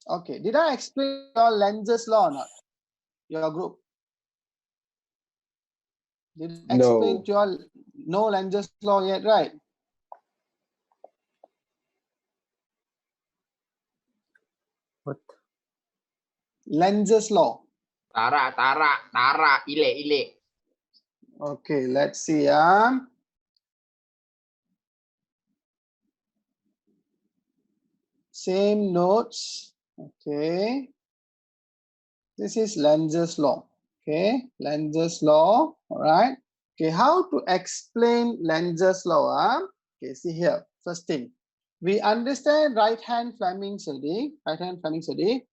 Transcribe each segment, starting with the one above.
Okay, did I explain your Lenz's law or not? Your group. Did I explain No. to your no Lenz's law yet, right? What? Lenz's law. Tara, ile. Okay, let's see. Same notes. Okay. This is Lenz's law. Okay, Lenz's law. All right. Okay, how to explain Lenz's law? Okay, see here. First thing, we understand right-hand Fleming study. Right-hand Fleming study.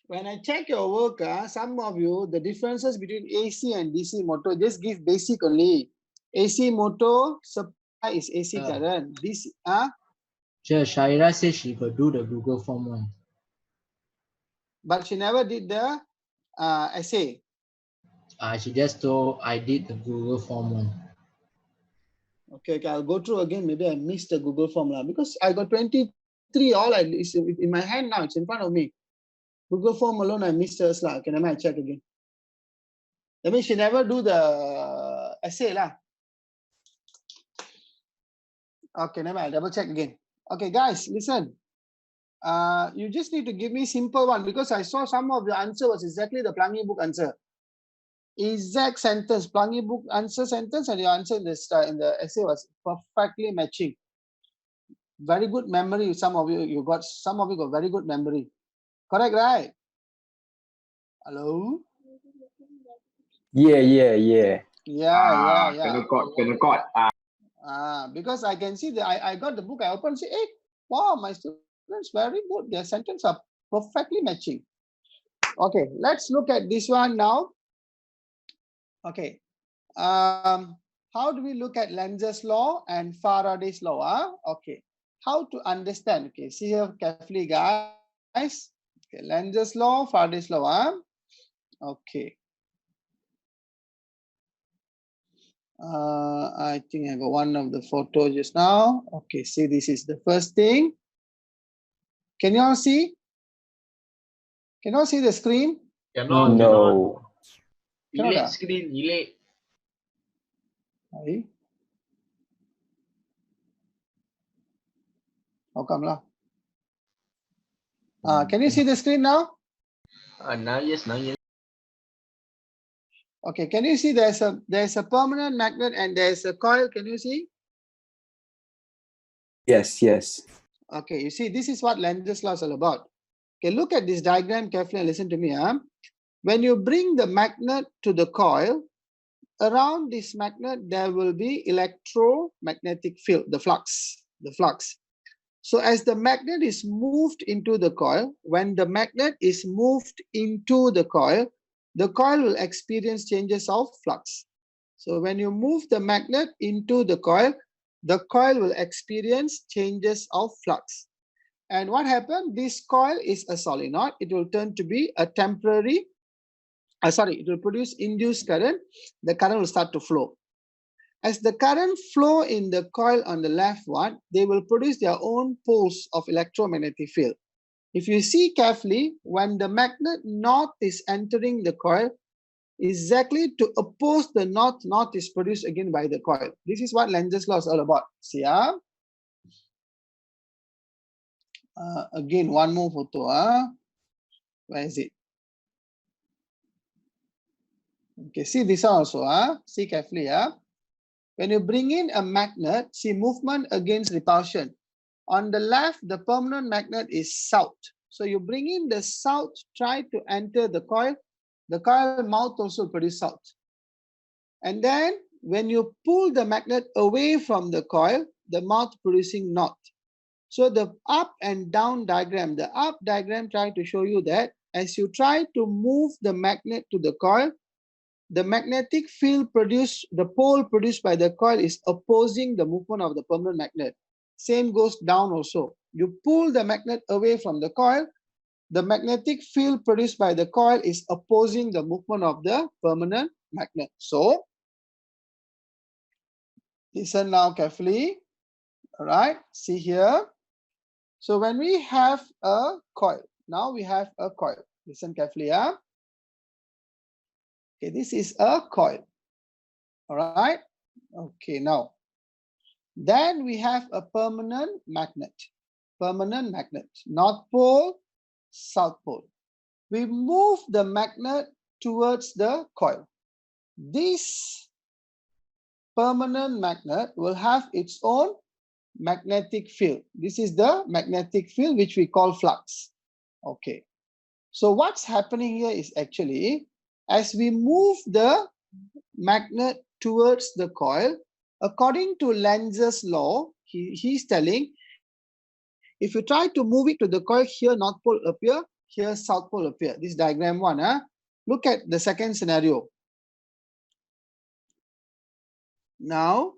When I check your work, some of you, the differences between AC and DC motor, just give basic only. AC motor supply is AC current. This Shaira says she could do the Google form one. but she never did the essay. She just told I did the Google form one. Okay, I'll go through again. Maybe I missed the Google form now because I got 23. All I is in my hand now. It's in front of me. Google form alone, I missed her lah. Okay, I check again. That means she never do the essay lah. Okay, never mind. Double check again. Okay, guys, listen. You just need to give me simple one because I saw some of the answer was exactly the Plangi book answer. Exact sentence, Plangi book answer sentence, and your answer in the essay was perfectly matching. Very good memory. Some of you got very good memory. Correct, right? Hello? Yeah. Yeah. Kena got. Because I can see that I got the book, I opened, say, hey, wow, my students very good. Their sentences are perfectly matching. Okay, let's look at this one now. Okay. How do we look at Lenz's law and Faraday's law? Okay. How to understand? Okay, see here carefully, guys. Okay, Lenz's law, Faraday's law. Okay. I think I got one of the photos just now. Okay, see, this is the first thing. Can you all see? Can you all see the screen? No. Elite screen, elite. How come lah? Can you see the screen now? Now yes. Okay, can you see there's a permanent magnet and there's a coil? Can you see? Yes. Okay, you see, this is what Lenz's law is all about. Okay, look at this diagram carefully and listen to me. When you bring the magnet to the coil, around this magnet, there will be electromagnetic field, the flux. So as the magnet is moved into the coil, when the magnet is moved into the coil will experience changes of flux. So when you move the magnet into the coil will experience changes of flux. And what happened? This coil is a solenoid. It will turn to be a temporary, it will produce induced current. The current will start to flow. As the current flow in the coil on the left one, they will produce their own poles of electromagnetic field. If you see carefully, when the magnet north is entering the coil, exactly to oppose the north is produced again by the coil. This is what Lenz's law is all about. See, again, one more photo. Where is it? Okay, see this one also. See carefully. When you bring in a magnet, see movement against repulsion. On the left, the permanent magnet is south. So you bring in the south, try to enter the coil mouth also produce south. And then when you pull the magnet away from the coil, the mouth producing north. So the up and down diagram, the up diagram try to show you that as you try to move the magnet to the coil, the magnetic field produced, the pole produced by the coil is opposing the movement of the permanent magnet. Same goes down also. You pull the magnet away from the coil, the magnetic field produced by the coil is opposing the movement of the permanent magnet. So, listen now carefully. All right, see here. So when we have a coil, now we have a coil. Listen carefully, yeah. Okay, this is a coil. All right. Okay, now then we have a permanent magnet. Permanent magnet, North Pole, South Pole. We move the magnet towards the coil. This permanent magnet will have its own magnetic field. This is the magnetic field which we call flux. Okay. So what's happening here is actually, as we move the magnet towards the coil, according to Lenz's law, he's telling, if you try to move it to the coil, here North Pole appear, here South Pole appear. This diagram one. Look at the second scenario. Now,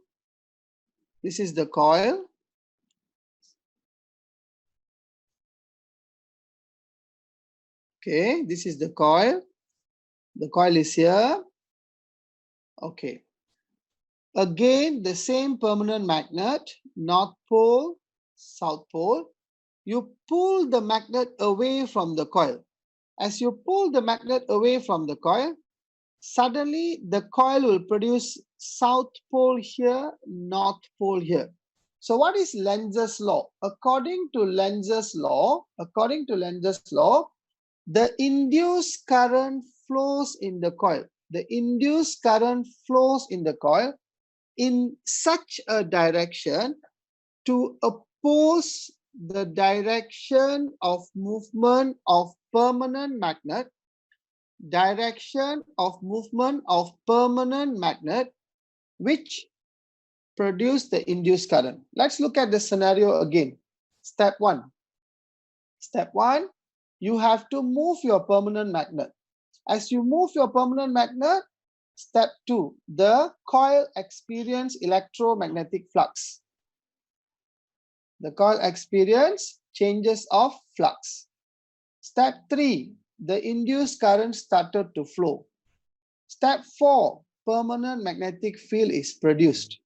this is the coil. Okay, this is the coil. The coil is here. Okay. Again, the same permanent magnet, North Pole, South Pole. You pull the magnet away from the coil. As you pull the magnet away from the coil, suddenly the coil will produce South Pole here, North Pole here. So what is Lenz's law? According to Lenz's law, the induced current flows in the coil. The induced current flows in the coil in such a direction to oppose the direction of movement of permanent magnet, which produce the induced current. Let's look at the scenario again. Step one. Step one, you have to move your permanent magnet. As you move your permanent magnet, step two, the coil experience electromagnetic flux. The coil experience changes of flux. Step three, the induced current started to flow. Step four, permanent magnetic field is produced.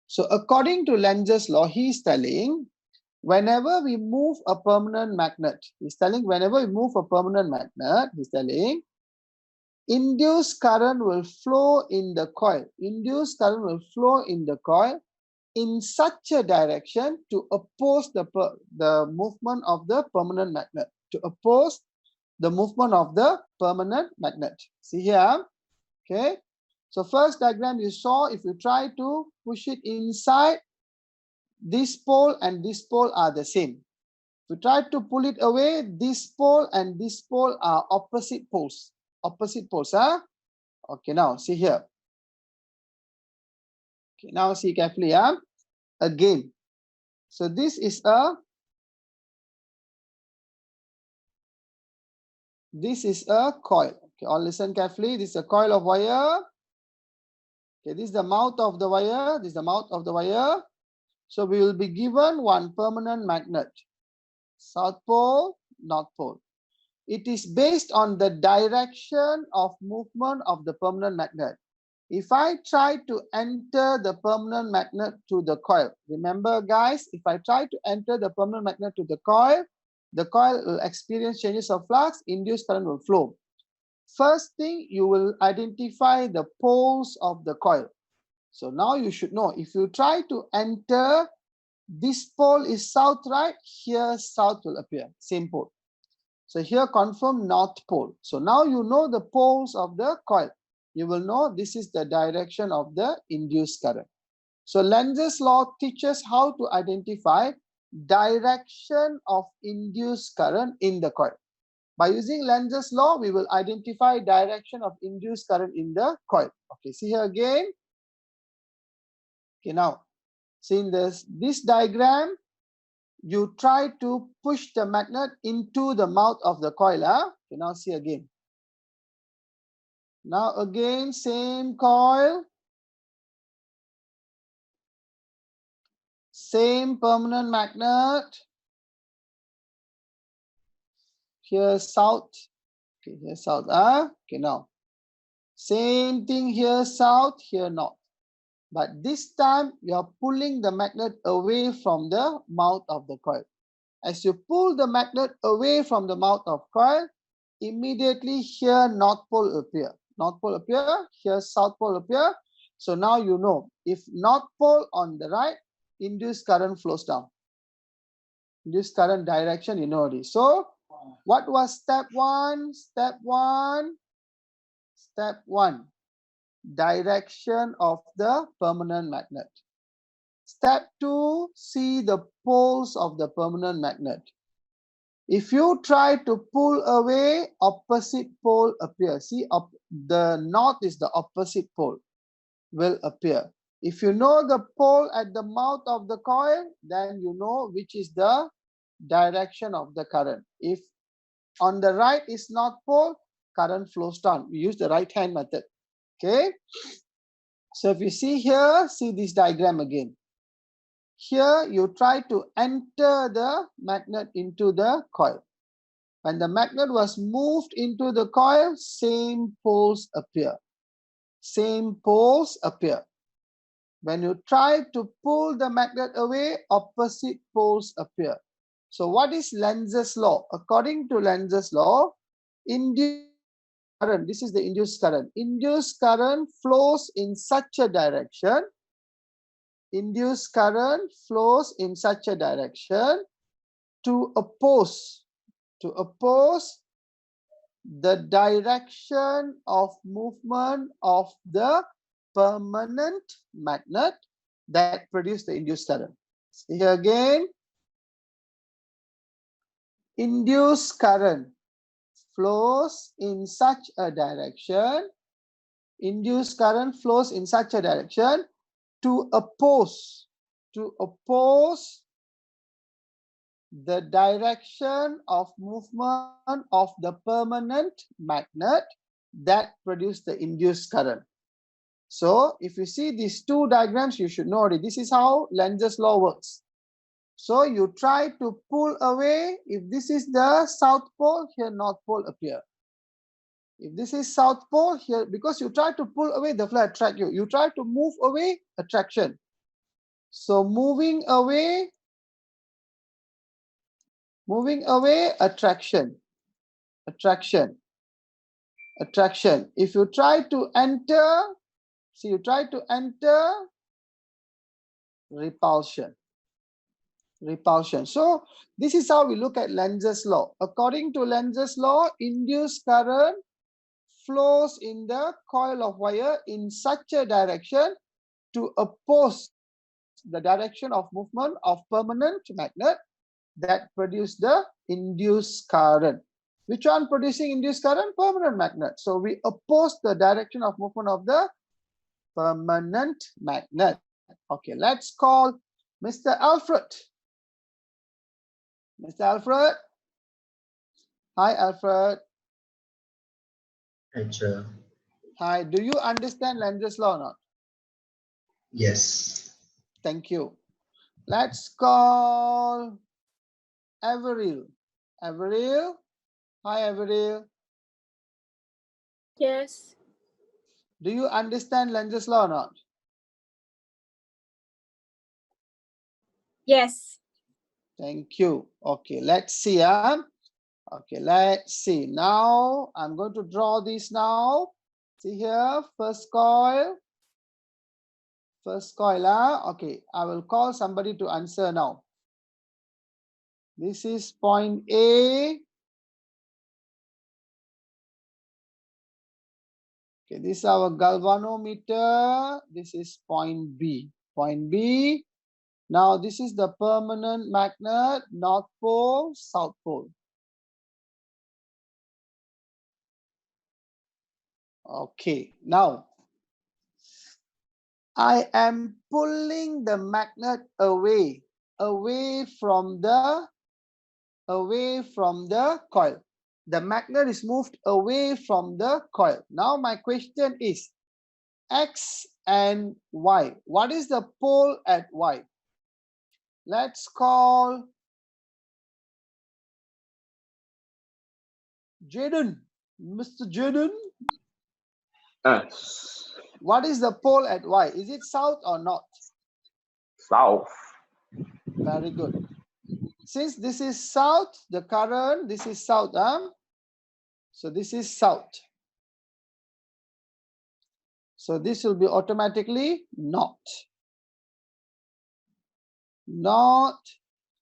So according to Lenz's law, he is telling, whenever we move a permanent magnet, he's telling induced current will flow in the coil. Induced current will flow in the coil in such a direction to oppose the movement of the permanent magnet. See here, okay. So first diagram you saw, if you try to push it inside, this pole and this pole are the same. If you try to pull it away, this pole and this pole are opposite poles. Okay, now see here. Okay, now see carefully, again. So this is a coil. Okay, all listen carefully. This is a coil of wire. Okay, this is the mouth of the wire. So we will be given one permanent magnet, South Pole, North Pole. It is based on the direction of movement of the permanent magnet. If I try to enter the permanent magnet to the coil, remember guys, if I try to enter the permanent magnet to the coil will experience changes of flux, induced current will flow. First thing, you will identify the poles of the coil. So now you should know, if you try to enter, this pole is south, right? Here south will appear, same pole. So here confirm North Pole. So now you know the poles of the coil. You will know this is the direction of the induced current. So Lenz's law teaches how to identify direction of induced current in the coil. By using Lenz's law, we will identify direction of induced current in the coil. Okay, see here again. Okay, now, see in this diagram, you try to push the magnet into the mouth of the coil. Okay, now see again. Now again, same coil, same permanent magnet. Here south. Okay, here south. Okay, now same thing here south, here north. But this time you are pulling the magnet away from the mouth of the coil. As you pull the magnet away from the mouth of coil, immediately here North Pole appear. North Pole appear, here South Pole appear. So now you know, if North Pole on the right, induced current flows down. Induced current direction, you know already. So what was step one? Step one, direction of the permanent magnet. Step two, see the poles of the permanent magnet. If you try to pull away, opposite pole appears. See, the north is the opposite pole will appear. If you know the pole at the mouth of the coil, then you know which is the direction of the current. If on the right is north pole, current flows down. We use the right hand method. Okay. So if you see here, see this diagram again. Here you try to enter the magnet into the coil. When the magnet was moved into the coil, same poles appear. Same poles appear. When you try to pull the magnet away, opposite poles appear. So what is Lenz's law? According to Lenz's law, induced current, this is the induced current. Induced current flows in such a direction. Induced current flows in such a direction to oppose the direction of movement of the permanent magnet that produce the induced current. See here again, induced current flows in such a direction. Induced current flows in such a direction to oppose the direction of movement of the permanent magnet that produce the induced current. So if you see these two diagrams, you should know already. This is how Lenz's law works. So you try to pull away. If this is the south pole, here north pole appear. If this is south pole, here, because you try to pull away, the flow attract you. You try to move away, attraction. So moving away, attraction. If you try to enter, see, you try to enter, repulsion. So this is how we look at Lenz's law. According to Lenz's law, induced current flows in the coil of wire in such a direction to oppose the direction of movement of permanent magnet that produce the induced current. Which one producing induced current? Permanent magnet. So we oppose the direction of movement of the permanent magnet. Okay, let's call Mr. Alfred. Mr. Alfred. Hi, Alfred. Hi, Chair. Hi, do you understand Lenz's law or not? Yes. Thank you. Let's call Avril. Avril. Hi, Avril. Yes. Do you understand Lenz's law or not? Yes. Thank you. Okay, let's see. Okay, let's see. Now I'm going to draw this now. See here, first coil. First coil. Okay, I will call somebody to answer now. This is point A. Okay, this is our galvanometer. This is point B. Point B. Now this is the permanent magnet, North Pole, South Pole. Okay, now I am pulling the magnet away from the coil. The magnet is moved away from the coil. Now my question is X and Y. What is the pole at Y? Let's call Jaden. Mr. Jaden. Yes. What is the pole at Y? Is it south or north? South. Very good. since this is south, the current, this is south. So this is south. So this will be automatically north. North.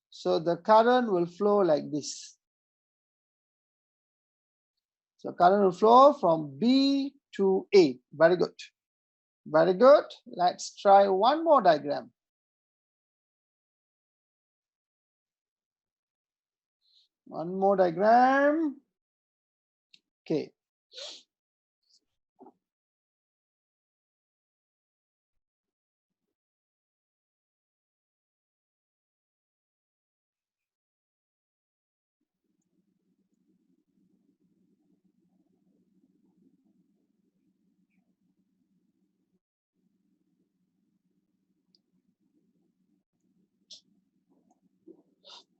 So the current will flow like this. So current will flow from B to A. Very good. Very good. Let's try one more diagram. One more diagram. Okay.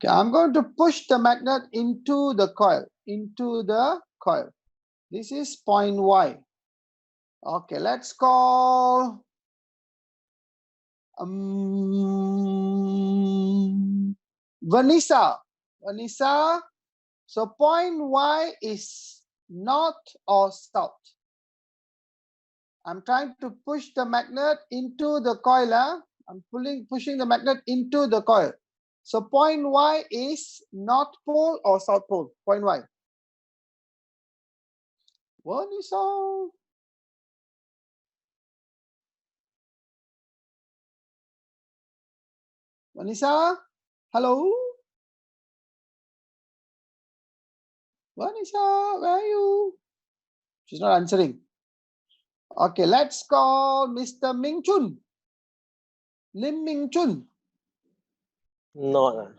Okay, I'm going to push the magnet into the coil. Into the coil. This is point Y. Okay, let's call Vanessa. Vanessa. So point Y is north or south. I'm trying to push the magnet into the coil. I'm pushing the magnet into the coil. So point Y is north pole or south pole? Point Y. Vanessa. Vanessa, hello? Vanessa, where are you? She's not answering. Okay, let's call Mr. Ming Chun. Lim Ming Chun. Not.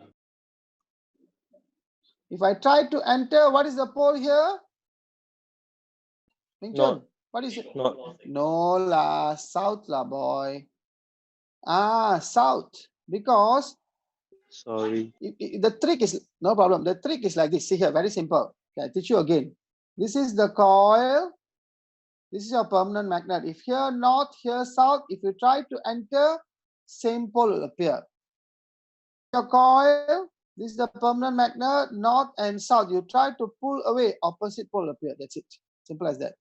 If I try to enter, what is the pole here? Ming Chun, Not. what is it? Not. No la, south la boy. South. Because Sorry. the trick is, no problem. The trick is like this. See here, very simple. Okay, I teach you again. This is the coil. This is your permanent magnet. If here north, here south, if you try to enter, same pole will appear. Your coil, this is the permanent magnet, north and south. You try to pull away, opposite pole will appear. That's it. Simple as that.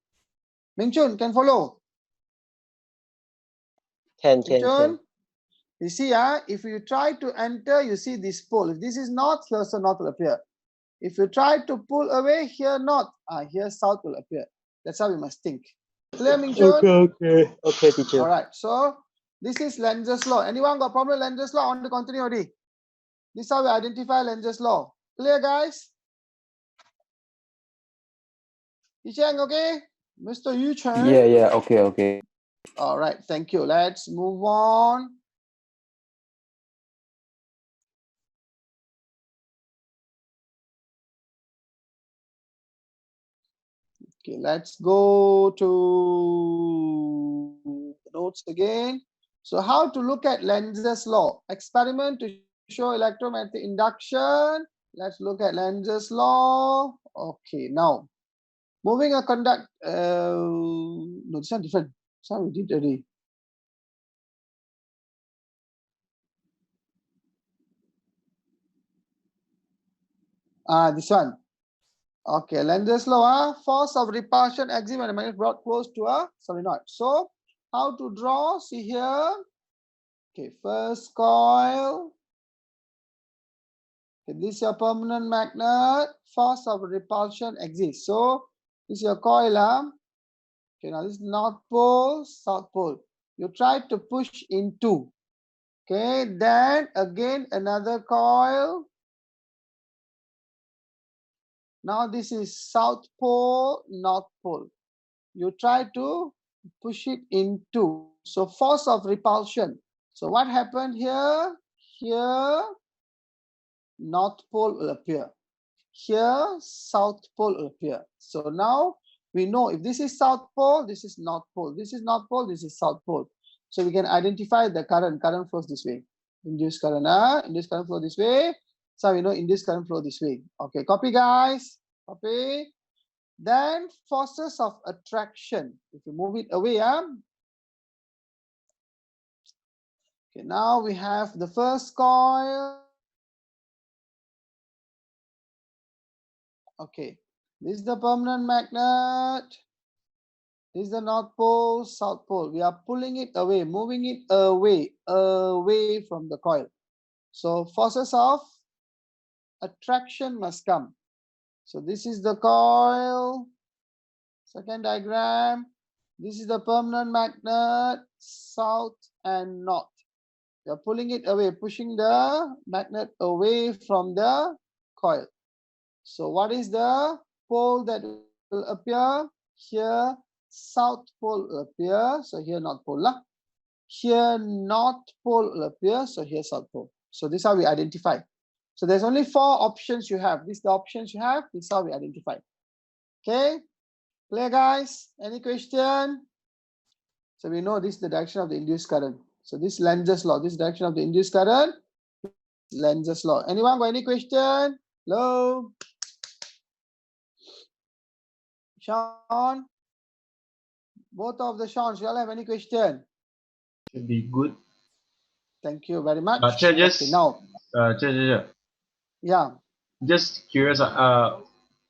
Ming Chun, can follow? Can. You see, if you try to enter, you see this pole. If this is north, here also north will appear. If you try to pull away, here north, here south will appear. That's how we must think. Clear, Ming Chun? Okay, teacher. All right. So this is Lenz's law. Anyone got problem with Lenz's law? I want to continue already. This is how we identify Lenz's law. Clear, guys? Yi Cheng, okay? Mr. Yu Cheng? Yeah, okay. All right, thank you. Let's move on. Okay, let's go to the notes again. So how to look at Lenz's law? Experiment to show electromagnetic induction. Let's look at Lenz's law. Okay, now moving a conduct. No, this one different. This one we did already. This one. Okay, Lenz's law, force of repulsion exists when a magnet brought close to a solenoid. So, how to draw? See here. Okay, first coil. Okay, this is your permanent magnet. Force of repulsion exists. So, this is your coil. Okay, now this is north pole, south pole. You try to push into. Okay, then again another coil. Now this is south pole, north pole. You try to push it into. So force of repulsion. So what happened here? Here, north pole will appear. Here, south pole will appear. So now we know if this is south pole, this is north pole. This is north pole, this is south pole. So we can identify the current. Current flows this way. Induced current, induced current flow this way. So we know induced current flow this way. Okay, copy guys. Copy. Then forces of attraction. If you move it away, okay, now we have the first coil. Okay, this is the permanent magnet. This is the North Pole, South Pole. We are pulling it away, moving it away from the coil. So forces of attraction must come. So this is the coil. Second diagram. This is the permanent magnet, south and north. We are pulling it away, pushing the magnet away from the coil. So what is the pole that will appear? Here, south pole will appear. So here, north pole. Here, north pole will appear. So here, south pole. So this is how we identify. So there's only 4 options you have. These are the options you have. This is how we identify. Okay, clear, guys? Any question? So we know this is the direction of the induced current. So this Lenz's law, this direction of the induced current, Lenz's law. Anyone got any question? Hello? Sean? Both of the Seans, you all have any question? Should be good. Thank you very much. But just Okay, now, yeah. just curious.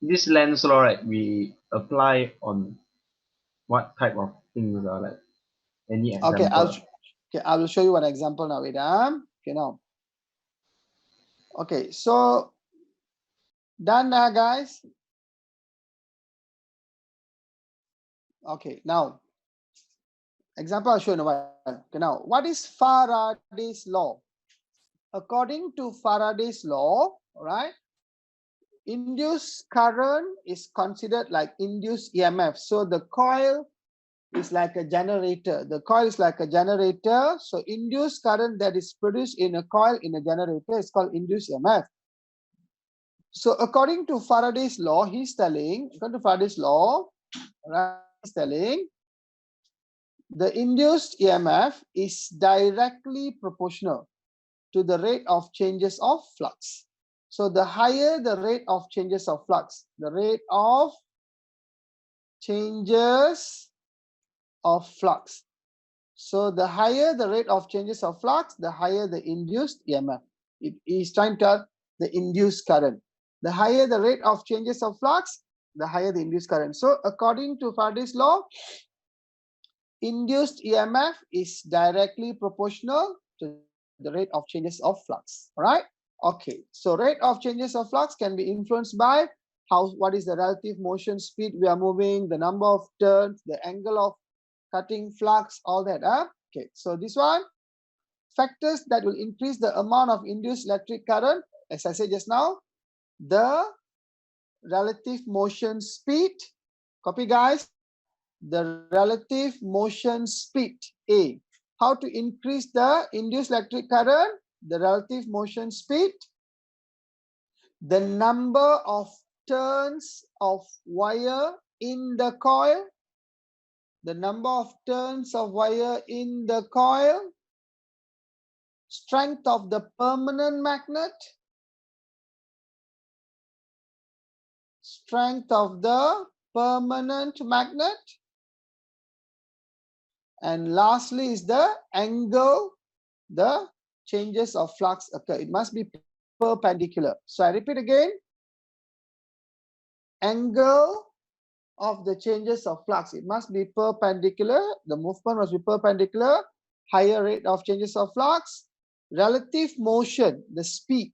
This lens law, right? We apply on what type of things? Like any Okay, example? I will show you one example now. Wait, okay, now. Okay, so done now, guys. Okay, now example I'll show you in a while. Okay, now what is Faraday's law? According to Faraday's law, right? Induced current is considered like induced EMF. So the coil is like a generator. The coil is like a generator. So induced current that is produced in a coil in a generator is called induced EMF. So according to Faraday's law, he's telling, according to Faraday's law, right, he's telling the induced EMF is directly proportional to the rate of changes of flux. So the higher the rate of changes of flux, the rate of changes of flux. So the higher the rate of changes of flux, the higher the induced EMF. It is trying to tell the induced current. The higher the rate of changes of flux, the higher the induced current. So according to Faraday's law, induced EMF is directly proportional to the rate of changes of flux. All right. Okay. So rate of changes of flux can be influenced by what is the relative motion speed we are moving, the number of turns, the angle of cutting flux, all that. Okay. So this one, factors that will increase the amount of induced electric current, as I said just now, the relative motion speed. Copy, guys. The relative motion speed, A. How to increase the induced electric current? The relative motion speed. The number of turns of wire in the coil. The number of turns of wire in the coil. Strength of the permanent magnet. Strength of the permanent magnet. And lastly is the angle the changes of flux occur. It must be perpendicular. So I repeat again. Angle of the changes of flux. It must be perpendicular. The movement must be perpendicular. Higher rate of changes of flux. Relative motion, the speed.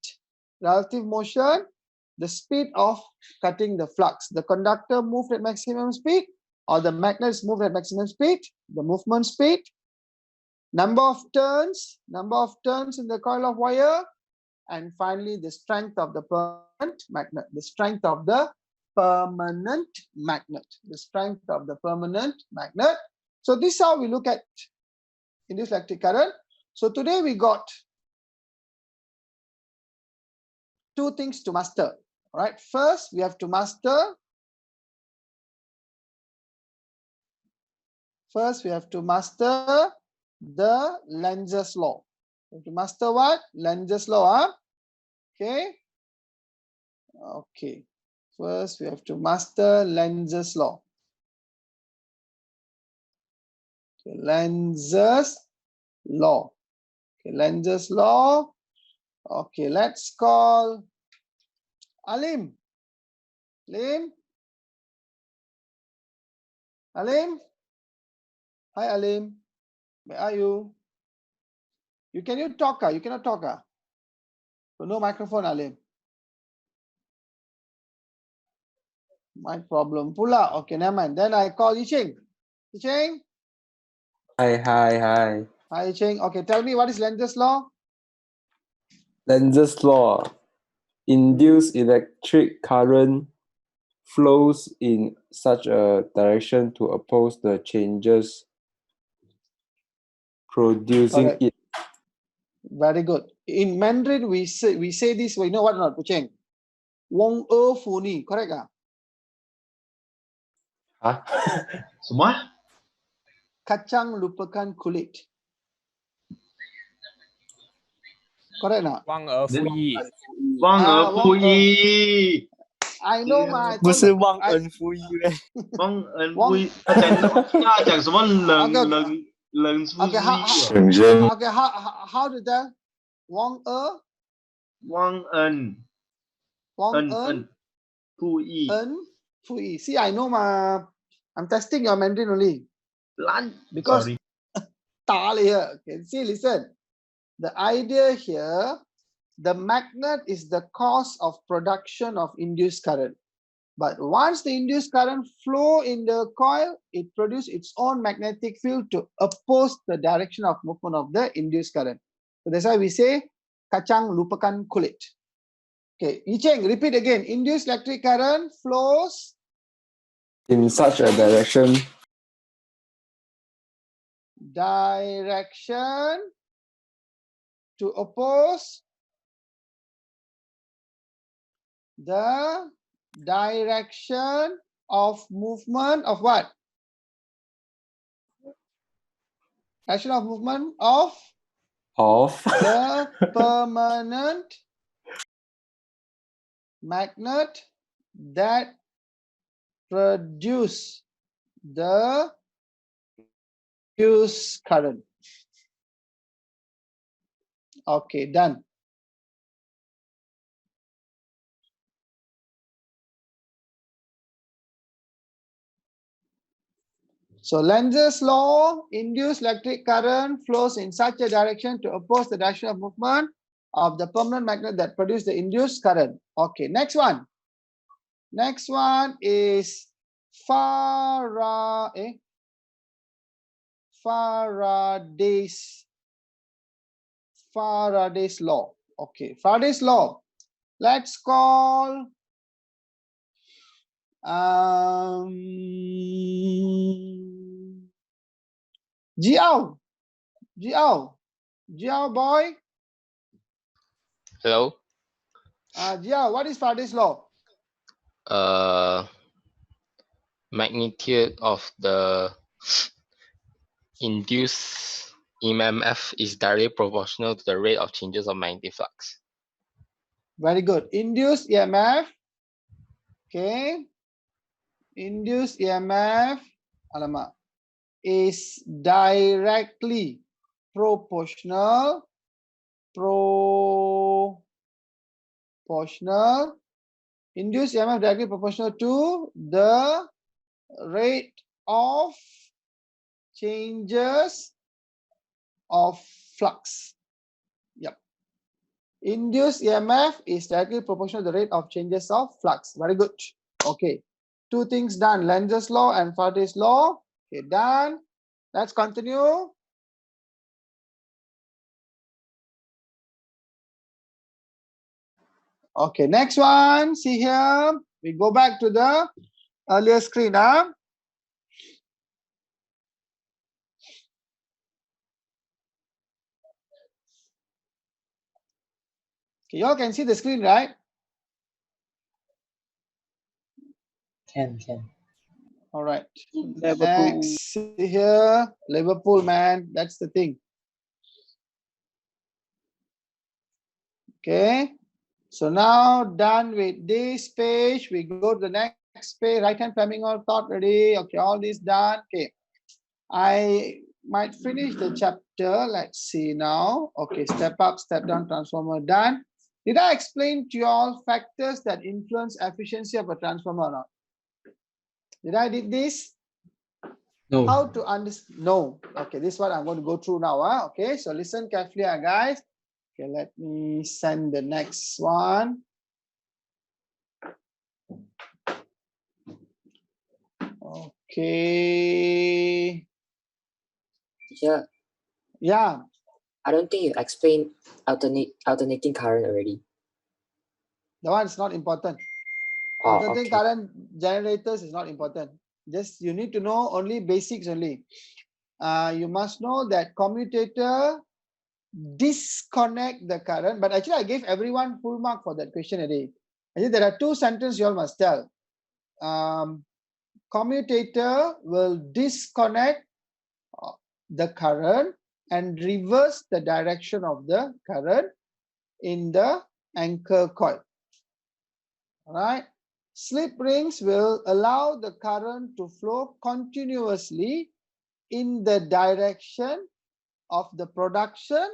Relative motion, the speed of cutting the flux. The conductor moved at maximum speed or the magnet is moved at maximum speed. The movement speed. Number of turns in the coil of wire, and finally the strength of the permanent magnet. The strength of the permanent magnet. The strength of the permanent magnet. So this is how we look at induced electric current. So today we got 2 things to master. All right. First, we have to master. First, we have to master the Lenz's law. We have to master what? Lenz's law. Okay. Okay. First, we have to master Lenz's law. Okay, Lenz's law. Okay, Lenz's law. Okay, let's call Alim. Alim? Alim? Hi, Alim. Where are you? Can you talk? You cannot talk. So no microphone, Alim. My problem. Pula. Okay, never mind. Then I call Yicheng. Yicheng? Hi, hi, hi. Hi, Yicheng. Okay, tell me what is Lenz's law? Lenz's law. Induced electric current flows in such a direction to oppose the changes producing Correct. it. Very good. In Mandarin, we say this. You know what or not, Pucheng? Wong fu ni. Correct? Huh? Semua? Kacang lupakan kulit. Correct not? 忘而复益，忘而不益， I know my. 不是忘恩负义咩？忘恩不义。他讲什么冷出 Okay, 息？ okay, how to tell? Wong er, 忘恩 Wong 恩 en, 恩不义， en, fui. See, I know my. I'm testing your Mandarin only. 烂 Because sorry tal here. Okay, see, listen. The idea here, the magnet is the cause of production of induced current. But once the induced current flow in the coil, it produces its own magnetic field to oppose the direction of movement of the induced current. So that's why we say kacang lupakan kulit. Okay, Yicheng, repeat again. Induced electric current flows In such a direction to oppose the direction of movement of what? Direction of movement of the permanent magnet that produce the induced current. Okay, done. So Lenz's law, induced electric current flows in such a direction to oppose the direction of movement of the permanent magnet that produce the induced current. Okay, next one. Next one is Faraday's law. Okay, Faraday's law. Let's call Jiao boy. Hello. Jiao, what is Faraday's law? Magnitude of the induced EMF is directly proportional to the rate of changes of magnetic flux. Very good. Induced EMF. Okay. Induced EMF is directly proportional induced EMF directly proportional to the rate of changes of flux. Yep. Induced EMF is directly proportional to the rate of changes of flux. Very good. Okay. Two things done. Lenz's law and Faraday's law. Okay, done. Let's continue. Okay, next one. See here. We go back to the earlier screen. Okay, you all can see the screen, right? Can. All right. Liverpool. Next, see here. Liverpool, man. That's the thing. Okay. So now done with this page. We go to the next page. Right hand Fleming thought ready. Okay, all this done. Okay. I might finish the chapter. Let's see now. Okay, step up, step down, transformer done. Did I explain to you all factors that influence efficiency of a transformer or not? Did I did this? No. How to understand? No. Okay, this is what I'm going to go through now. Okay, so listen carefully, guys. Okay, let me send the next one. Okay. Yeah, Yeah. I don't think you explained alternating current already. The one is not important. Oh, Alternating okay. current generators is not important. Just you need to know only basics only. You must know that commutator disconnect the current. But actually, I gave everyone full mark for that question already. Actually, there are two sentences you all must tell. Commutator will disconnect the current and reverse the direction of the current in the anchor coil. All right. Slip rings will allow the current to flow continuously in the direction of the production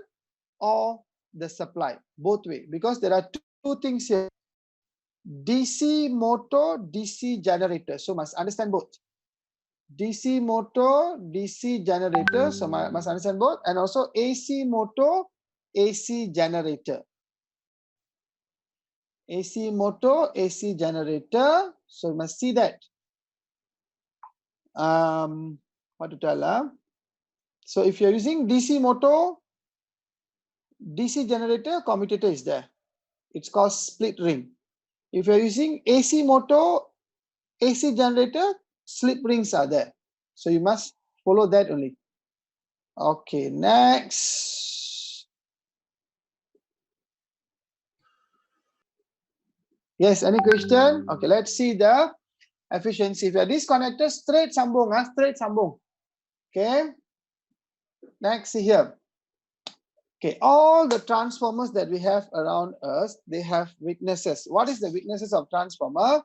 or the supply, both way, because there are two things here. DC motor, DC generator. So must understand both. DC motor, DC generator. So must understand both. And also AC motor, AC generator. AC motor, AC generator. So you must see that. What to tell? So if you're using DC motor, DC generator, commutator is there. It's called split ring. If you're using AC motor, AC generator, slip rings are there. So you must follow that only. Okay, next. Yes, any question? Okay, let's see the efficiency. If you are disconnected, straight sambung, straight sambung. Okay. Next, see here. Okay, all the transformers that we have around us, they have weaknesses. What is the weaknesses of transformer?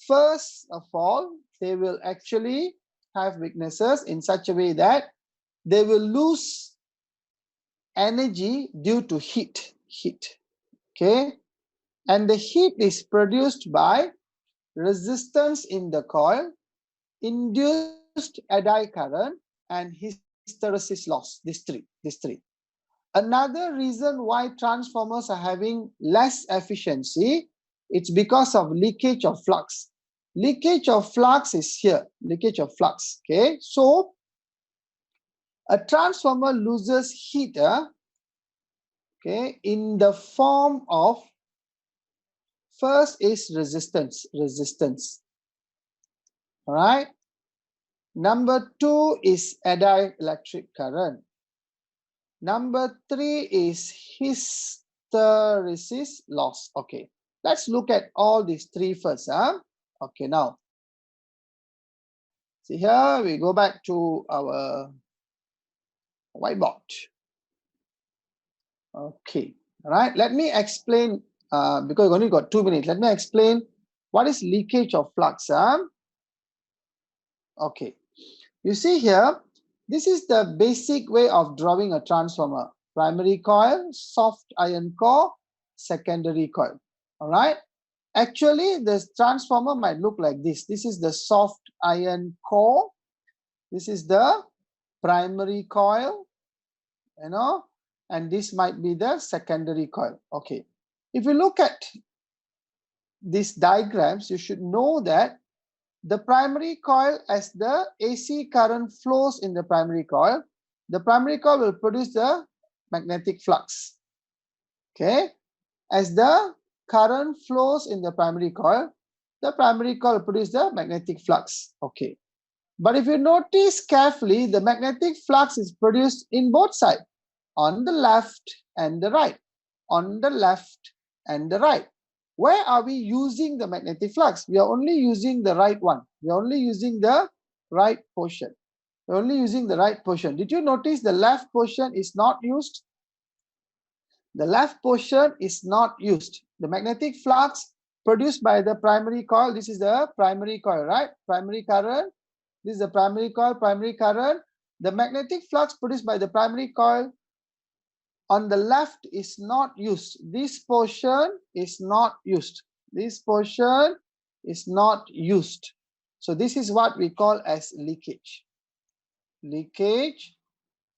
First of all, they will actually have weaknesses in such a way that they will lose energy due to heat. Okay, and the heat is produced by resistance in the coil, induced eddy current, and hysteresis loss. These three. Another reason why transformers are having less efficiency, it's because of leakage of flux. Leakage of flux is here. Leakage of flux. Okay, so a transformer loses heat. Okay, in the form of, first is resistance. All right. Number two is eddy electric current. Number three is hysteresis loss. Okay, let's look at all these three first. Okay, now see here, we go back to our whiteboard. Okay, all right, let me explain, because we only got 2 minutes. Let me explain what is leakage of flux. Okay, you see here, this is the basic way of drawing a transformer. Primary coil, soft iron core, secondary coil. All right. Actually, this transformer might look like this. This is the soft iron core. This is the primary coil, and this might be the secondary coil. Okay. If you look at these diagrams, you should know that the primary coil, as the AC current flows in the primary coil will produce the magnetic flux. Okay. As the current flows in the primary coil will produce the magnetic flux. Okay. But if you notice carefully, the magnetic flux is produced in both sides, on the left and the right. On the left and the right. Where are we using the magnetic flux? We are only using the right one. We are only using the right portion. We're only using the right portion. Did you notice the left portion is not used? The left portion is not used. The magnetic flux produced by the primary coil, this is the primary coil, right? Primary current. This is the primary coil, primary current. The magnetic flux produced by the primary coil on the left is not used. This portion is not used. This portion is not used. So this is what we call as leakage. Leakage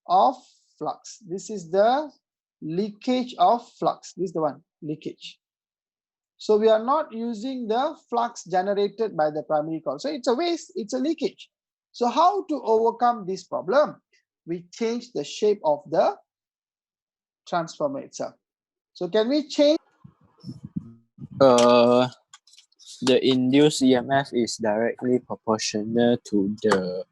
of flux. This is the leakage of flux. This is the one, leakage. So we are not using the flux generated by the primary coil. So it's a waste, it's a leakage. So how to overcome this problem? We change the shape of the transformer itself. So can we change? The induced EMF is directly proportional to the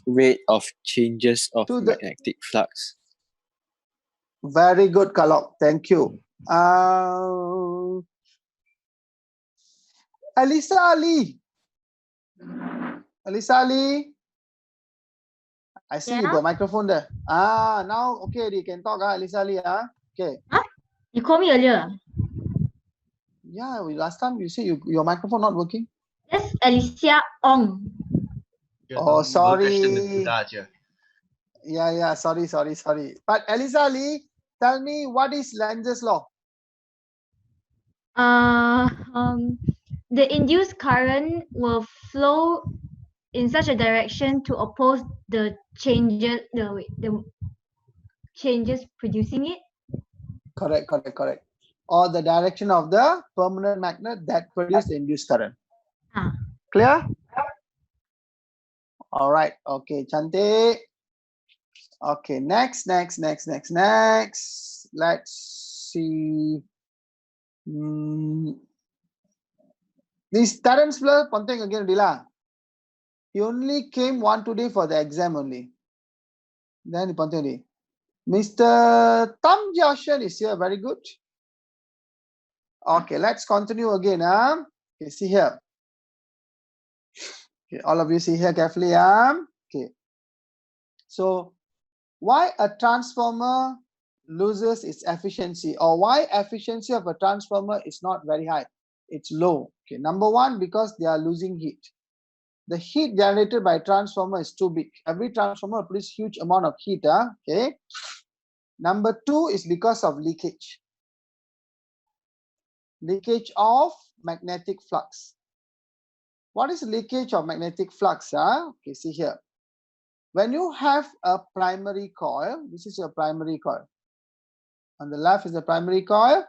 rate of changes of To the- magnetic flux. Very good, Kalok. Thank you. Alisa Ali. Alisa Ali. I see you Yeah? got microphone there. Now okay, you can talk, Alisa Ali. Okay. You called me earlier. Yeah, last time you say your microphone not working. Yes, Alicia Ong. Oh, sorry. Question Yeah, sorry. But Alisa Ali, tell me what is Lenz's law? The induced current will flow in such a direction to oppose the changes, the changes producing it. Correct. Or the direction of the permanent magnet that produce the induced current. Ah. Clear? All right. Okay, Chante. Okay, next. Let's see. This Terence Fleur, Ponteng again, Dila. He only came 1-2 days for the exam only. Then Ponteng. Mr. Tam Jiashan is here. Very good. Okay, let's continue again. Okay, see here. Okay, all of you see here carefully. Okay. So, why a transformer loses its efficiency, or why efficiency of a transformer is not very high? It's low. Okay, number one, because they are losing heat. The heat generated by transformer is too big. Every transformer produces huge amount of heat. Okay. Number two is because of leakage. Leakage of magnetic flux. What is leakage of magnetic flux? Okay, see here. When you have a primary coil, this is your primary coil. On the left is the primary coil.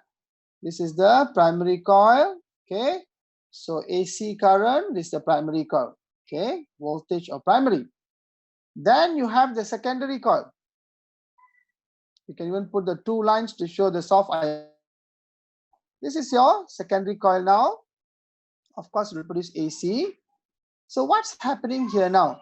This is the primary coil. Okay. So AC current, this is the primary coil. Okay. Voltage of primary. Then you have the secondary coil. You can even put the two lines to show the soft iron. This is your secondary coil now. Of course, it will produce AC. So what's happening here now?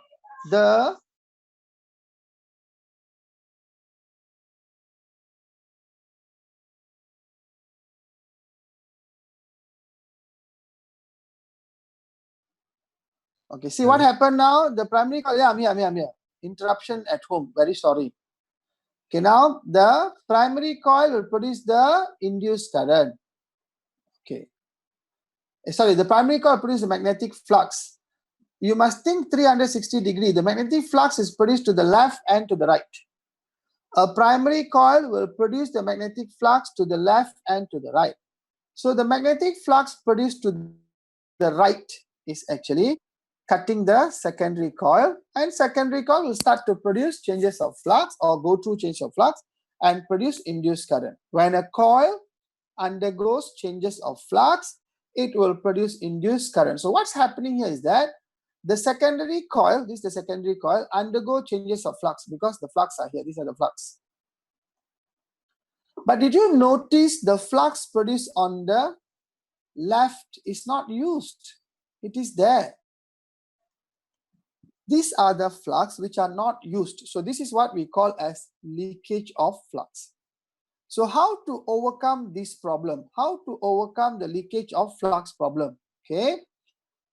Okay, see what happened now? The primary coil, yeah, I'm here. Interruption at home, very sorry. Okay, now the primary coil will produce the induced current. Okay. Sorry, the primary coil produces the magnetic flux. You must think 360 degree. The magnetic flux is produced to the left and to the right. A primary coil will produce the magnetic flux to the left and to the right. So the magnetic flux produced to the right is actually cutting the secondary coil, and secondary coil will start to produce changes of flux or go through change of flux and produce induced current. When a coil undergoes changes of flux, it will produce induced current. So what's happening here is that the secondary coil, this is the secondary coil, undergo changes of flux because the flux are here. These are the flux. But did you notice the flux produced on the left is not used? It is there. These are the flux which are not used. So this is what we call as leakage of flux. So how to overcome this problem? How to overcome the leakage of flux problem? Okay.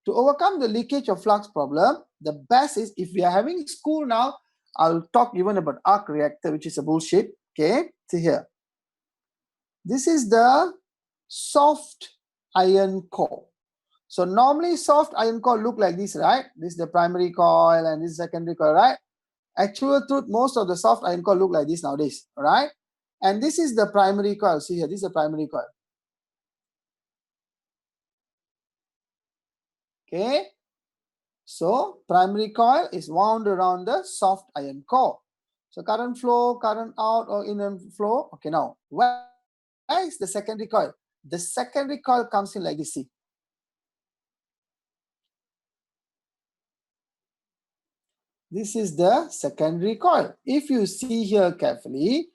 To overcome the leakage of flux problem, the best is, if we are having school now, I'll talk even about arc reactor, which is a bullshit. Okay. See here. This is the soft iron core. So normally soft iron core look like this, right? This is the primary coil and this is secondary coil, right? Actual truth, most of the soft iron coil look like this nowadays, all right? And this is the primary coil. See here, this is the primary coil. Okay, so primary coil is wound around the soft iron core. So current flow, current out or in and flow. Okay, now where is the secondary coil? The secondary coil comes in like this, see. This is the secondary coil. If you see here carefully,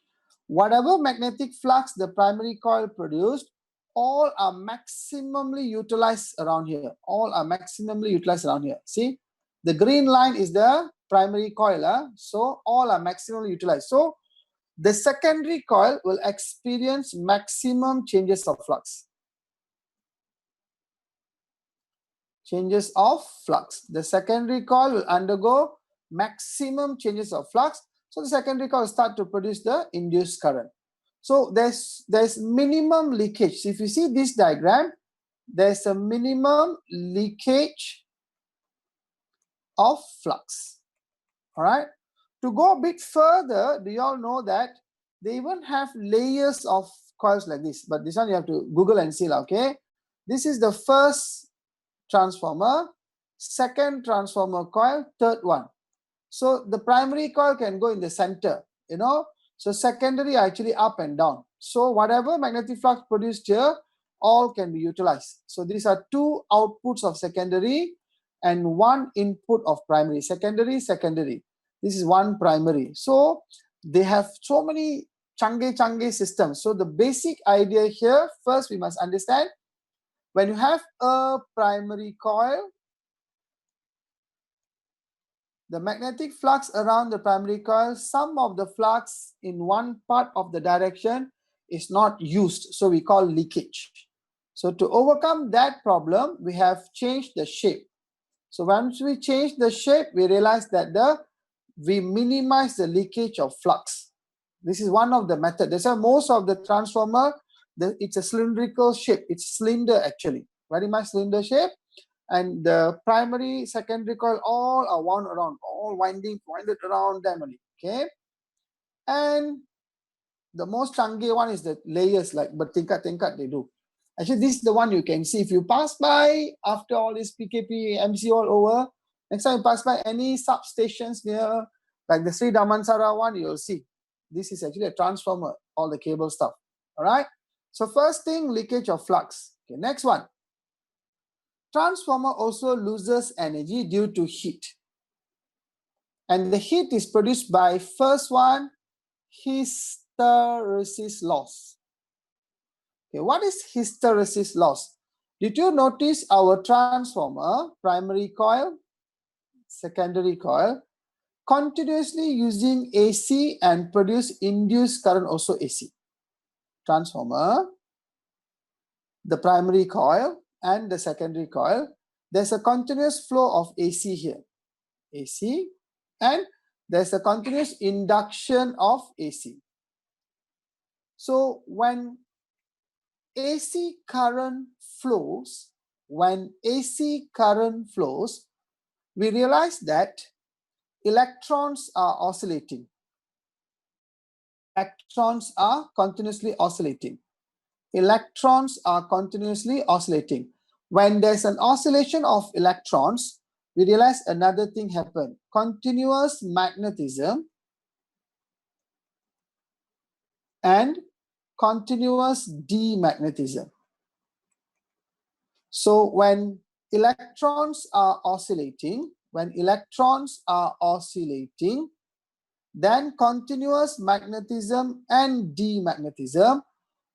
whatever magnetic flux the primary coil produced, all are maximally utilized around here. All are maximally utilized around here. See, the green line is the primary coil. So all are maximally utilized. So the secondary coil will experience maximum changes of flux. Changes of flux. The secondary coil will undergo maximum changes of flux. So the secondary coil will start to produce the induced current. So there's minimum leakage. So if you see this diagram, there's a minimum leakage of flux. All right. To go a bit further, do you all know that they even have layers of coils like this? But this one you have to Google and see. Okay. This is the first transformer, second transformer coil, third one. So the primary coil can go in the center, you know. So secondary are actually up and down. So whatever magnetic flux produced here, all can be utilized. So these are two outputs of secondary and one input of primary. Secondary, secondary. This is one primary. So they have so many change systems. So the basic idea here, first we must understand, when you have a primary coil, the magnetic flux around the primary coil, some of the flux in one part of the direction is not used. So we call leakage. So to overcome that problem, we have changed the shape. So once we change the shape, we realize that we minimize the leakage of flux. This is one of the methods. That's why most of the transformer, it's a cylindrical shape. It's cylinder actually, very much cylinder shape. And the primary, secondary coil, all are wound around, all winded around them only. Okay. And the most chunky one is the layers, like but tingkat they do. Actually, this is the one you can see. If you pass by after all this PKP, MC all over, next time you pass by any substations near, like the Sri Damansara one, you'll see. This is actually a transformer, all the cable stuff. All right. So first thing, leakage of flux. Okay, next one. Transformer also loses energy due to heat. And the heat is produced by first one, hysteresis loss. Okay, what is hysteresis loss? Did you notice our transformer, primary coil, secondary coil, continuously using AC and produce induced current also AC? Transformer, the primary coil and the secondary coil, there's a continuous flow of AC here. AC, and there's a continuous induction of AC. So when AC current flows, we realize that electrons are oscillating. Electrons are continuously oscillating. When there's an oscillation of electrons, we realize another thing happened. Continuous magnetism and continuous demagnetism. So when electrons are oscillating, then continuous magnetism and demagnetism,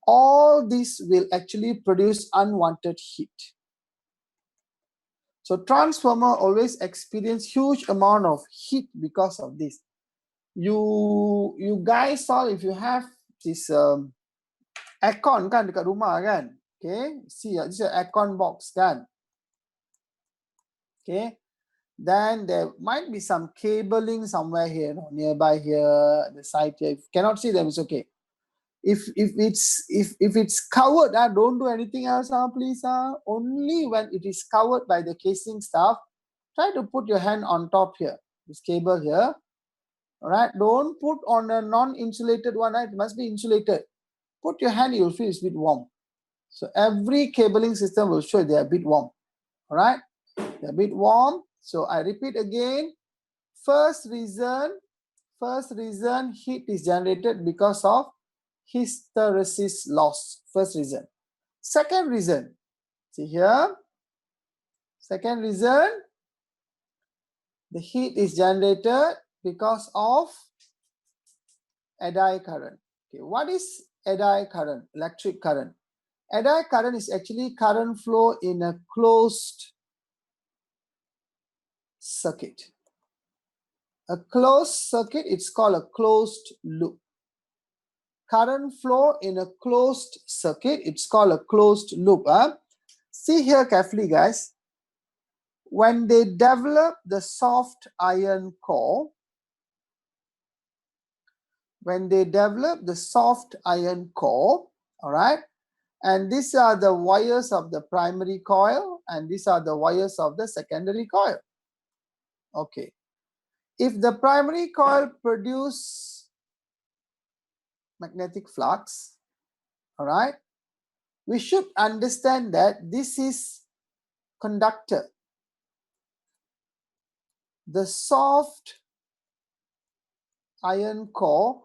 all this will actually produce unwanted heat. So transformer always experience huge amount of heat because of this. You guys saw, if you have this aircon kan dekat rumah kan, okay, see this is an aircon box kan, okay, then there might be some cabling somewhere here, nearby here, the side here. If you cannot see them, it's okay. If it's covered, don't do anything else, please. Only when it is covered by the casing stuff, try to put your hand on top here, this cable here. All right, don't put on a non-insulated one, right? It must be insulated. Put your hand, you'll feel it's a bit warm. So every cabling system will show they are a bit warm. All right, they're a bit warm. So I repeat again. First reason, heat is generated because of hysteresis loss. First reason. Second reason, see here. Second reason, the heat is generated because of eddy current. Okay, what is eddy current? Electric current. Eddy current is actually current flow in a closed circuit. A closed circuit, it's called a closed loop. Current flow in a closed circuit, it's called a closed loop. See here carefully, guys. When they develop the soft iron core, all right, and these are the wires of the primary coil, and these are the wires of the secondary coil. Okay. If the primary coil produce magnetic flux, all right, we should understand that this is conductor. The soft iron core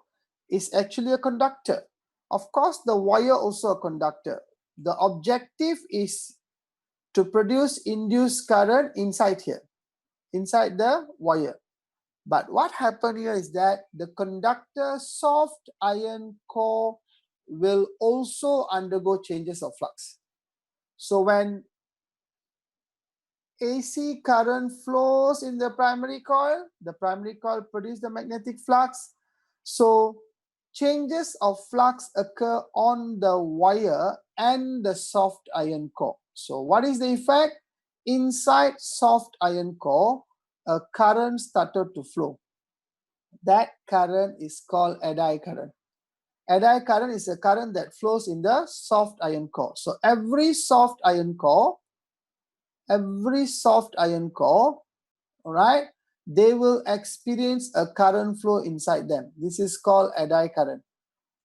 is actually a conductor. Of course, the wire also a conductor. The objective is to produce induced current inside here, inside the wire. But what happened here is that the conductor soft iron core will also undergo changes of flux. So when AC current flows in the primary coil produces the magnetic flux. So changes of flux occur on the wire and the soft iron core. So what is the effect? Inside soft iron core, a current started to flow. That current is called eddy current. Eddy current is a current that flows in the soft iron core. So every soft iron core, all right, they will experience a current flow inside them. This is called eddy current.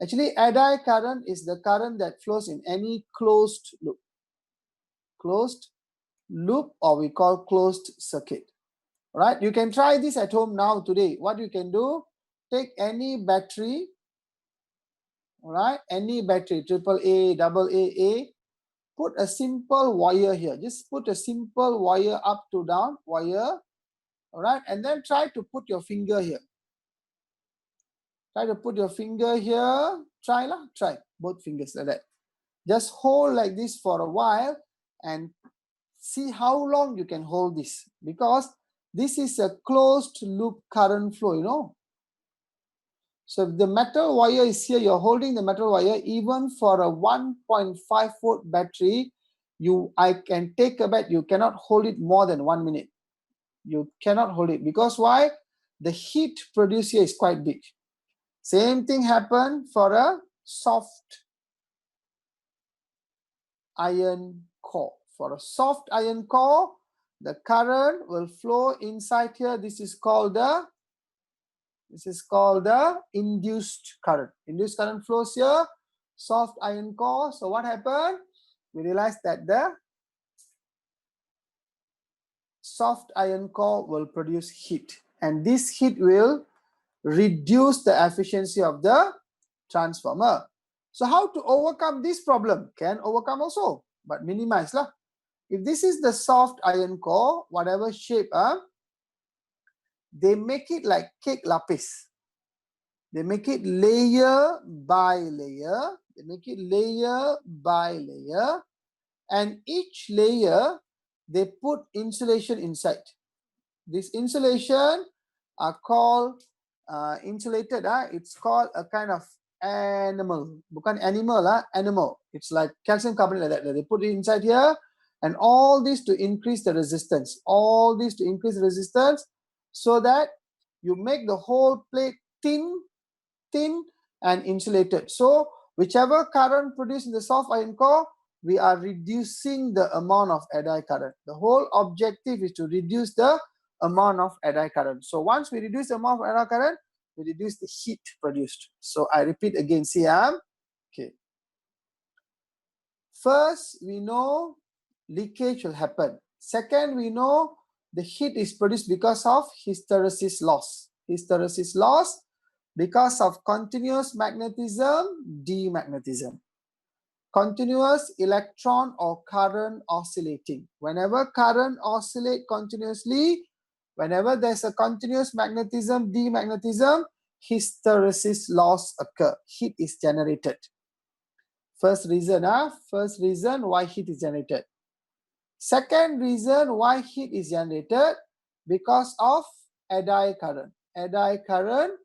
Actually, eddy current is the current that flows in any closed loop. Closed loop, or we call closed circuit. All right, you can try this at home now today. What you can do, take any battery, all right, any battery, AAA, AA, put a simple wire here. Just put a simple wire up to down wire, all right, and then try to put your finger here. Try to put your finger here. Try both fingers like that. Just hold like this for a while and see how long you can hold this, because this is a closed loop current flow, you know. So if the metal wire is here, you're holding the metal wire, even for a 1.5 volt battery, I can take a bet you cannot hold it more than 1 minute. You cannot hold it, because why? The heat produced here is quite big. Same thing happened for a soft iron core. For a soft iron core, the current will flow inside here. This is called the induced current. Induced current flows here, soft iron core. So what happened? We realized that the soft iron core will produce heat, and this heat will reduce the efficiency of the transformer. So how to overcome this problem? Can overcome also, but minimize lah. If this is the soft iron core, whatever shape, they make it like cake lapis. They make it layer by layer. And each layer, they put insulation inside. This insulation are called insulated. It's called a kind of animal. Bukan animal, animal. It's like calcium carbonate like that. They put it inside here, and all this to increase the resistance. So that you make the whole plate thin and insulated. So whichever current produced in the soft iron core, we are reducing the amount of eddy current. The whole objective is to reduce the amount of eddy current. So once we reduce the amount of eddy current, We reduce the heat produced. So I repeat again, see, okay. First, we know leakage will happen. Second, we know the heat is produced because of hysteresis loss. Hysteresis loss because of continuous magnetism, demagnetism. Continuous electron or current oscillating. Whenever current oscillate continuously, whenever there's a continuous magnetism, demagnetism, hysteresis loss occur. Heat is generated. First reason why heat is generated. Second reason why heat is generated, because of eddy current. Eddy current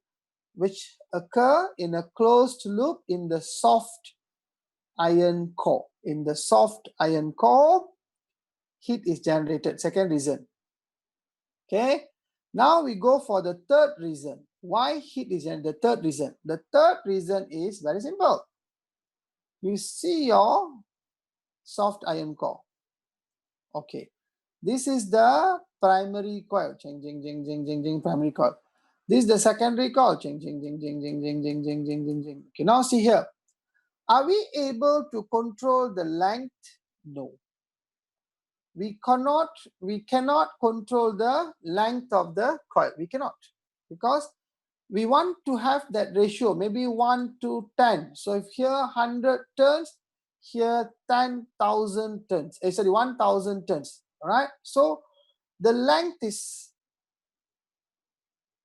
which occur in a closed loop in the soft iron core. In the soft iron core, heat is generated. Second reason. Okay. Now we go for the third reason. Why heat is generated? The third reason. The third reason is very simple. You see your soft iron core. Okay. This is the primary coil. Jing, jing, jing, jing, jing, jing, primary coil. This is the secondary coil. Jing, jing, jing, jing, jing, jing, jing, jing, jing, jing, jing. Okay, now see here. Are we able to control the length? No. We cannot control the length of the coil. We cannot, because we want to have that ratio, maybe 1 to 10. So if here 100 turns, here 10,000 turns. Sorry, 1,000 turns. All right. So the length is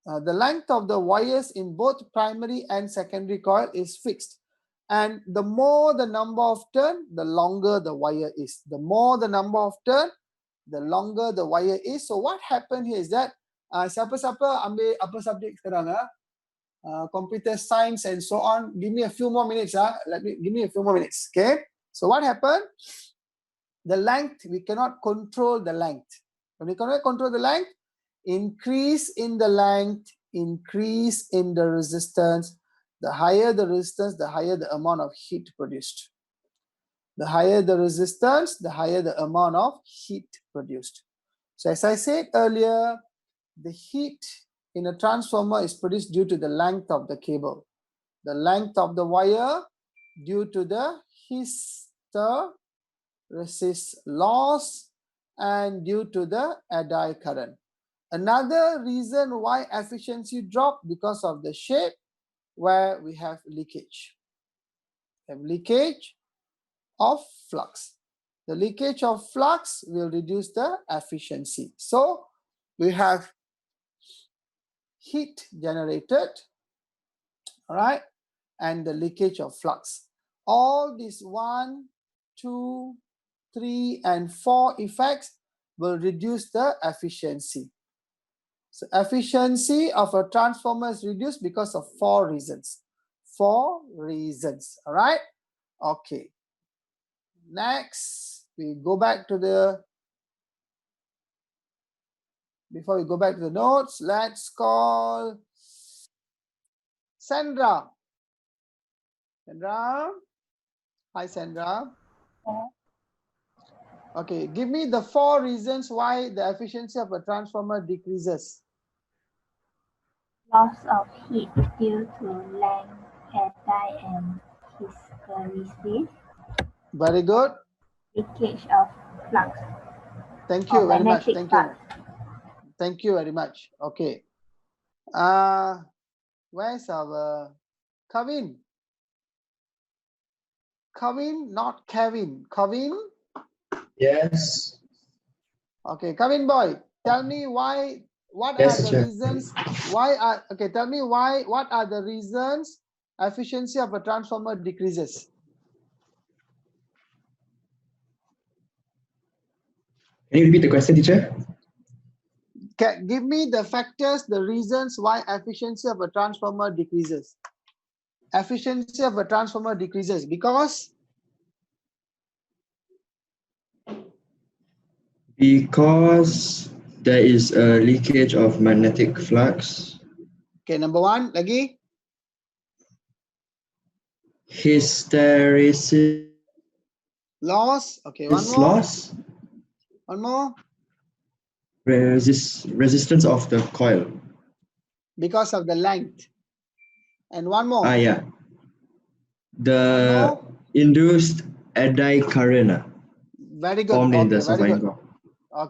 the length of the wires in both primary and secondary coil is fixed. And the more the number of turn, the longer the wire is. The more the number of turn, the longer the wire is. So what happened here is that siapa-siapa ambil apa subject sekarang computer science and so on. Give me a few more minutes. Give me a few more minutes. Okay. So what happened? The length, we cannot control the length. When we cannot control the length, increase in the length, increase in the resistance. The higher the resistance, the higher the amount of heat produced. The higher the resistance, the higher the amount of heat produced. So as I said earlier, the heat in a transformer is produced due to the length of the cable, the length of the wire due to the hysteresis loss, and due to the eddy current. Another reason why efficiency dropped, because of the shape where we have leakage. We have leakage of flux. The leakage of flux will reduce the efficiency. So we have heat generated, all right, and the leakage of flux. All these 1, 2, 3, and 4 effects will reduce the efficiency. So efficiency of a transformer is reduced because of 4 reasons. 4 reasons, all right? Okay. Next, we go back to the, before we go back to the notes, let's call Sandra. Sandra? Hi, Sandra. Okay, give me the 4 reasons why the efficiency of a transformer decreases. Loss of heat due to length, eddy, and hysteresis. Very good. Leakage of flux. Thank you very much. Magnetic Thank flux. you. Thank you very much. Okay. Where's our Kavin? Kavin, not Kevin. Kavin? Yes. Okay, Kavin boy, tell me why, what Yes, are the teacher. reasons, why are, okay, tell me why, what are the reasons efficiency of a transformer decreases? Can you repeat the question, teacher? Give me the factors, the reasons why efficiency of a transformer decreases. Efficiency of a transformer decreases because There is a leakage of magnetic flux. okay, number 1, lagi. Hysteresis Loss. Okay, one more. loss. One more. Resistance of the coil. Because of the length. And one more. Yeah. The induced eddy current Very good. formed in the Okay, very solvent good. rock.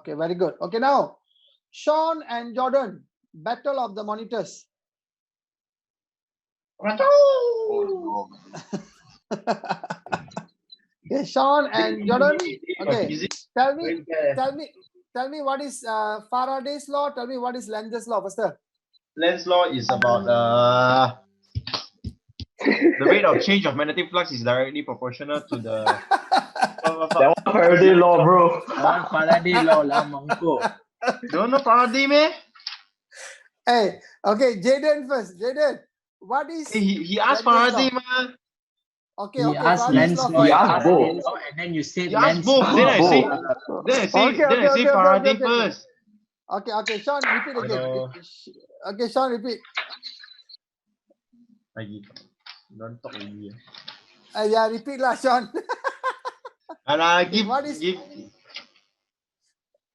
Okay, very good. Okay, now Sean and Jordan, battle of the monitors. Okay, Sean and Jordan. Okay, tell me what is Faraday's law? Tell me what is Lenz's law, first. Lenz's law is about the rate of change of magnetic flux is directly proportional to the. Faraday law, bro. Faraday law lah, mangkuk. Don't know Faraday, man? Hey, okay, Jaden first. Jaden, what is? Hey, he asked Lenz's Faraday, law? man. Okay, He okay, asked Faraday's Lenz law. law, He you asked asked both. Lenz law, and then you said He asked Lenz both. law. Then I say, Okay. Faraday first. Okay, Sean, repeat again. Hello. Okay, Sean, repeat. Lagi. Don't talk lagi. Yeah, repeat lah, Sean. Give. What is- Give.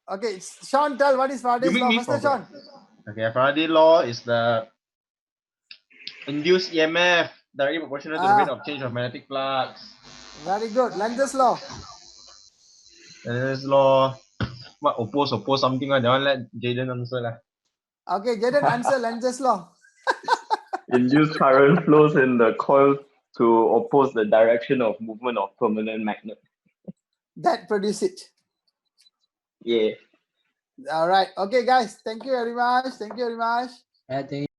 Okay, Sean, tell what is Faraday's You law, make me first, Sean. Okay, Faraday law is the induced EMF directly proportional to the rate of change of magnetic flux. Very good. Lenz's law. Lenz's law. What oppose something lah. That one let Jaden answer lah. Okay, Jaden, answer Lenz's law. Induced current flows in the coil to oppose the direction of movement of permanent magnet. That produce it. Yeah. All right. Okay, guys. Thank you very much. Thank you very much. I think